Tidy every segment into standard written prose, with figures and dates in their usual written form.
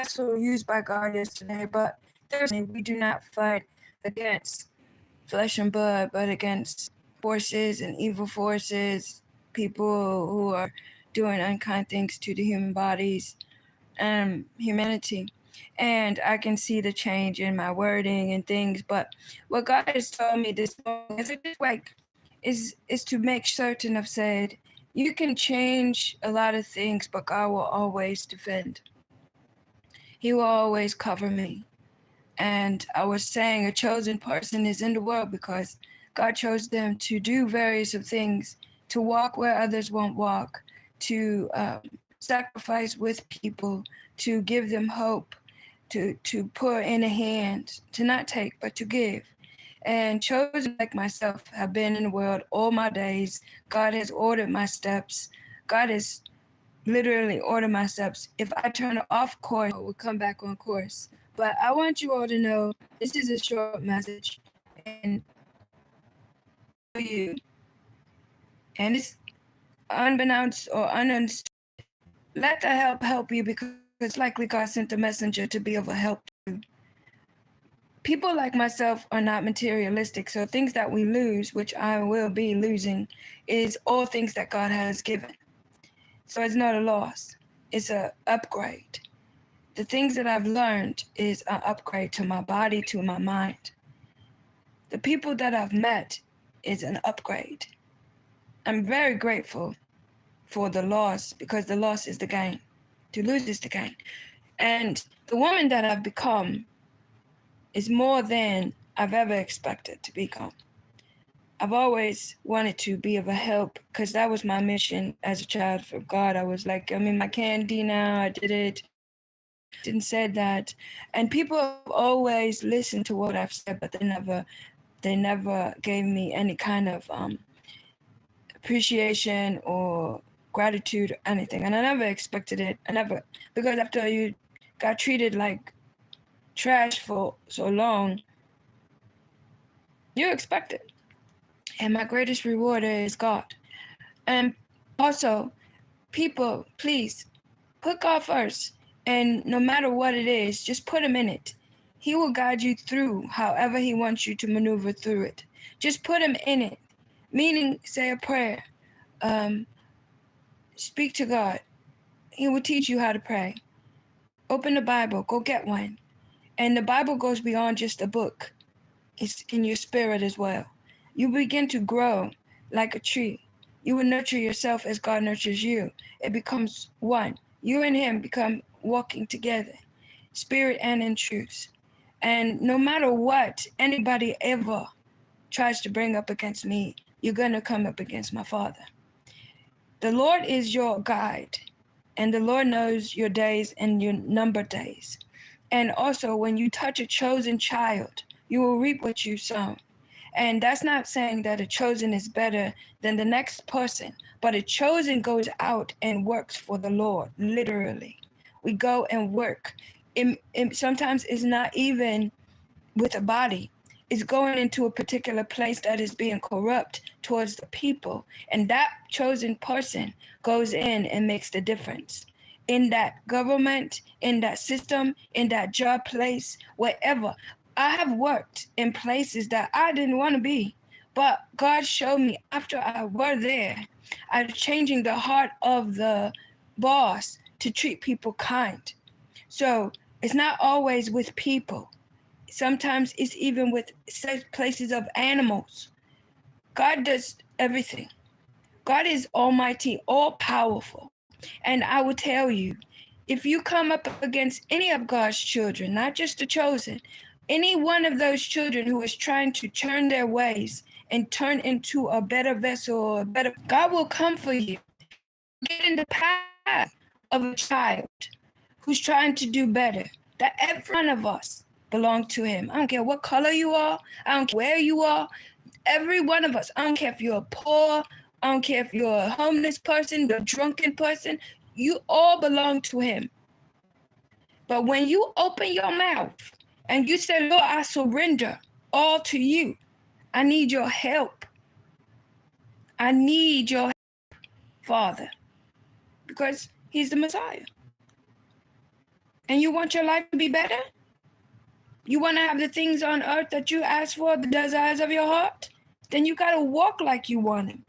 vessel used by God yesterday, but we do not fight against flesh and blood, but against forces and evil forces, people who are doing unkind things to the human bodies and humanity. And I can see the change in my wording and things. But what God has told me this morning is is to make certain I've said, you can change a lot of things, but God will always defend. He will always cover me. And I was saying a chosen person is in the world because God chose them to do various of things, to walk where others won't walk, to sacrifice with people, to give them hope, to pour in a hand, to not take, but to give. And chosen like myself have been in the world all my days. God has ordered my steps. God has literally ordered my steps. If I turn off course, I will come back on course. But I want you all to know this is a short message, and you, and it's unbeknownst or ununderstood. Let the help you, because likely God sent a messenger to be of a help to you. People like myself are not materialistic, so things that we lose, which I will be losing, is all things that God has given. So it's not a loss, it's an upgrade. The things that I've learned is an upgrade to my body, to my mind. The people that I've met is an upgrade. I'm very grateful for the loss, because the loss is the gain. To lose is the gain. And the woman that I've become is more than I've ever expected to become. I've always wanted to be of a help, because that was my mission as a child for God. I was like, I'm in my candy now, I did it. Didn't say that. And people have always listened to what I've said, but they never gave me any kind of appreciation or gratitude or anything. And I never expected it. Because after you got treated like trash for so long, you expect it. And my greatest rewarder is God. And also, people, please put God first. And no matter what it is, just put him in it. He will guide you through however he wants you to maneuver through it. Just put him in it. Meaning, say a prayer. Speak to God. He will teach you how to pray. Open the Bible. Go get one. And the Bible goes beyond just a book. It's in your spirit as well. You begin to grow like a tree. You will nurture yourself as God nurtures you. It becomes one. You and him become walking together, spirit and in truth. And no matter what anybody ever tries to bring up against me, you're going to come up against my Father. The Lord is your guide, and the Lord knows your days and your number days. And also, when you touch a chosen child, you will reap what you sow. And that's not saying that a chosen is better than the next person, but a chosen goes out and works for the Lord, literally. We go and work. Sometimes it's not even with a body. It's going into a particular place that is being corrupt towards the people. And that chosen person goes in and makes the difference. In that government, in that system, in that job place, wherever. I have worked in places that I didn't want to be. But God showed me after I were there, I was changing the heart of the boss to treat people kind. So it's not always with people. Sometimes it's even with places of animals. God does everything. God is almighty, all powerful. And I will tell you, if you come up against any of God's children, not just the chosen, any one of those children who is trying to turn their ways and turn into a better vessel or a better, God will come for you. Get in the path of a child who's trying to do better. That every one of us belong to him. I don't care what color you are. I don't care where you are. Every one of us. I don't care if you're poor. I don't care if you're a homeless person, a drunken person. You all belong to him. But when you open your mouth and you say, Lord, I surrender all to you. I need your help. I need your help, Father, because he's the Messiah. And you want your life to be better? You want to have the things on earth that you ask for, the desires of your heart? Then you got to walk like you want them.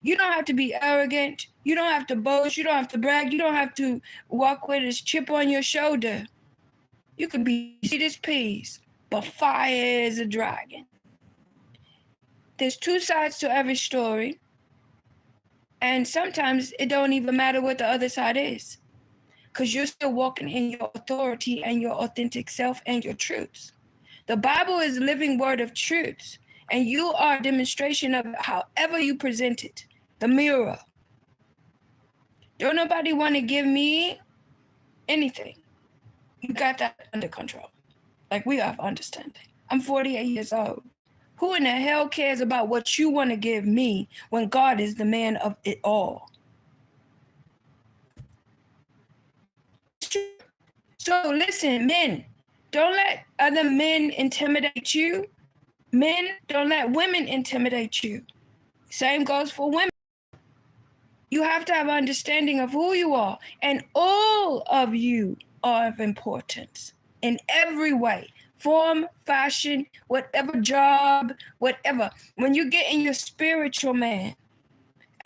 You don't have to be arrogant. You don't have to boast. You don't have to brag. You don't have to walk with this chip on your shoulder. You can be sweet as peas, but fire as a dragon. There's two sides to every story. And sometimes it don't even matter what the other side is, because you're still walking in your authority and your authentic self and your truths. The Bible is a living word of truth, and you are a demonstration of however you present it. The mirror. Don't nobody want to give me anything. You got that under control. Like, we have understanding. I'm 48 years old. Who in the hell cares about what you want to give me when God is the man of it all? So listen, men, don't let other men intimidate you. Men, don't let women intimidate you. Same goes for women. You have to have understanding of who you are, and all of you are of importance in every way. Form, fashion, whatever job, whatever. When you get in your spiritual man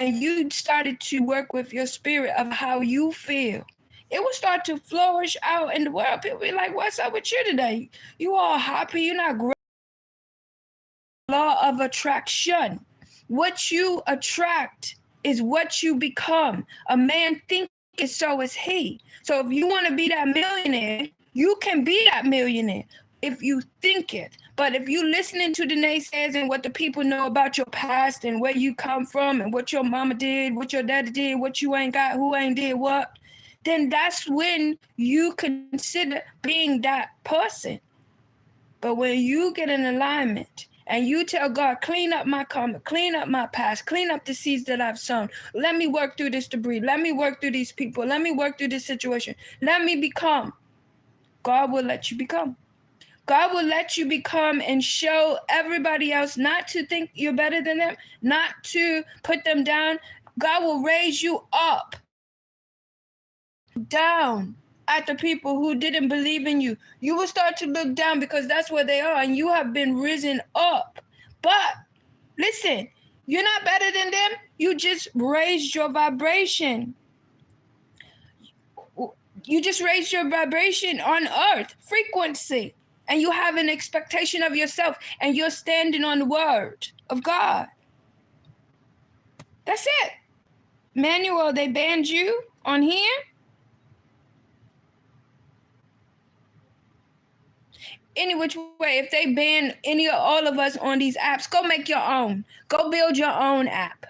and you started to work with your spirit of how you feel, it will start to flourish out in the world. People be like, what's up with you today? You all happy, you're not great. Law of attraction. What you attract is what you become. A man thinketh, so is he. So if you want to be that millionaire, you can be that millionaire if you think it. But if you listening to the naysayers and what the people know about your past and where you come from and what your mama did, what your daddy did, what you ain't got, who ain't did what, then that's when you consider being that person. But when you get in alignment and you tell God, clean up my karma, clean up my past, clean up the seeds that I've sown. Let me work through this debris. Let me work through these people. Let me work through this situation. Let me become. God will let you become. God will let you become and show everybody else not to think you're better than them, not to put them down. God will raise you up, down at the people who didn't believe in you. You will start to look down because that's where they are, and you have been risen up. But listen, you're not better than them. You just raised your vibration. You just raised your vibration on earth, frequency, and you have an expectation of yourself, and you're standing on the word of God. That's it. Manuel, they banned you on here. Any which way, if they ban any or all of us on these apps, go make your own. Go build your own app.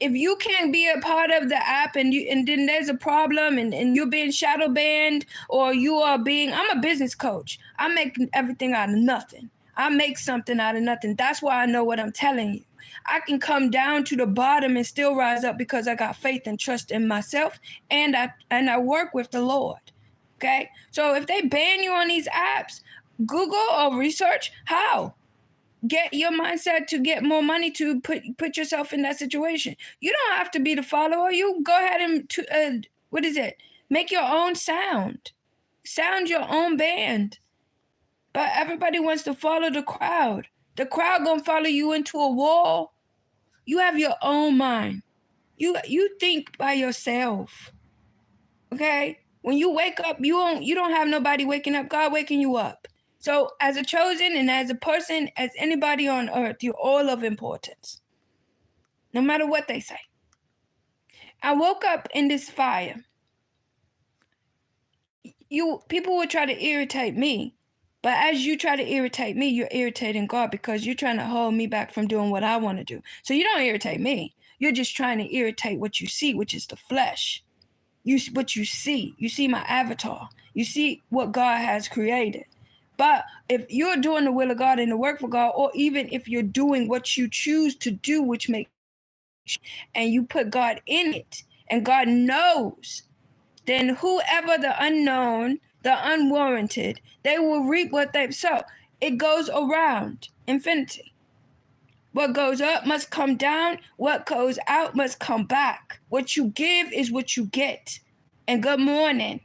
If you can't be a part of the app and then there's a problem and you're being shadow banned, or you are being, I'm a business coach. I make everything out of nothing. I make something out of nothing. That's why I know what I'm telling you. I can come down to the bottom and still rise up because I got faith and trust in myself, and I work with the Lord. Okay? So if they ban you on these apps, Google or research how. Get your mindset to get more money to put yourself in that situation. You don't have to be the follower. You go ahead and make your own sound. Sound your own band. But everybody wants to follow the crowd. The crowd gonna follow you into a wall. You have your own mind. You think by yourself. Okay? When you wake up, you don't have nobody waking up. God waking you up. So as a chosen and as a person, as anybody on earth, you're all of importance. No matter what they say. I woke up in this fire. People will try to irritate me. But as you try to irritate me, you're irritating God because you're trying to hold me back from doing what I want to do. So you don't irritate me. You're just trying to irritate what you see, which is the flesh. What you see. You see my avatar. You see what God has created. But if you're doing the will of God and the work for God, or even if you're doing what you choose to do, which makes, and you put God in it, and God knows, then whoever the unknown, the unwarranted, they will reap what they've sown. It goes around infinity. What goes up must come down. What goes out must come back. What you give is what you get. And good morning.